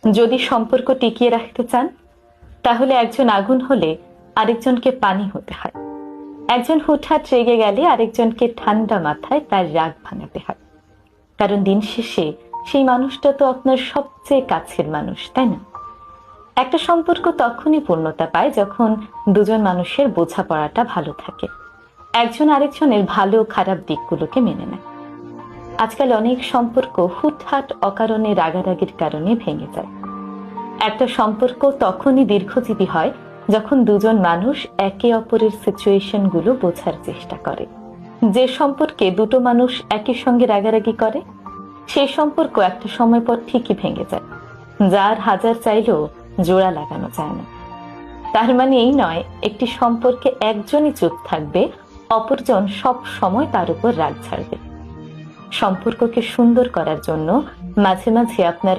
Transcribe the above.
যদি সম্পর্ক টিকিয়ে রাখতে চান, তাহলে একজন আগুন হলে আরেকজনকে পানি হতে হয়। একজন হুটহাট রেগে গেলে আরেকজনকে ঠান্ডা মাথায় তার রাগ ভাঙাতে হয়। কারণ দিন শেষে সেই মানুষটা তো আপনার সবচেয়ে কাছের মানুষ, তাই না? একটা সম্পর্ক তখনই পূর্ণতা পায় যখন দুজন মানুষের বোঝাপড়াটা ভালো থাকে, একজন আরেকজনের ভালো খারাপ দিকগুলোকে মেনে নেয়। আজকাল অনেক সম্পর্ক হুটহাট অকারণে রাগারাগির কারণে ভেঙে যায়। একটা সম্পর্ক তখনই দীর্ঘজীবী হয় যখন দুজন মানুষ একে অপরের সিচুয়েশন গুলো বোঝার চেষ্টা করে। যে সম্পর্কে দুটো মানুষ একই সঙ্গে রাগারাগি করে, সেই সম্পর্ক একটা সময় পর ঠিকই ভেঙে যায়। যার হাজার চাইলেও জোড়া লাগানো যায় না। তার মানে এই নয় একটি সম্পর্কে একজনই চুপ থাকবে, অপরজন সব সময় তার উপর রাগ ছাড়বে। সম্পর্ককে সুন্দর করার জন্য মাঝে মাঝে আপনার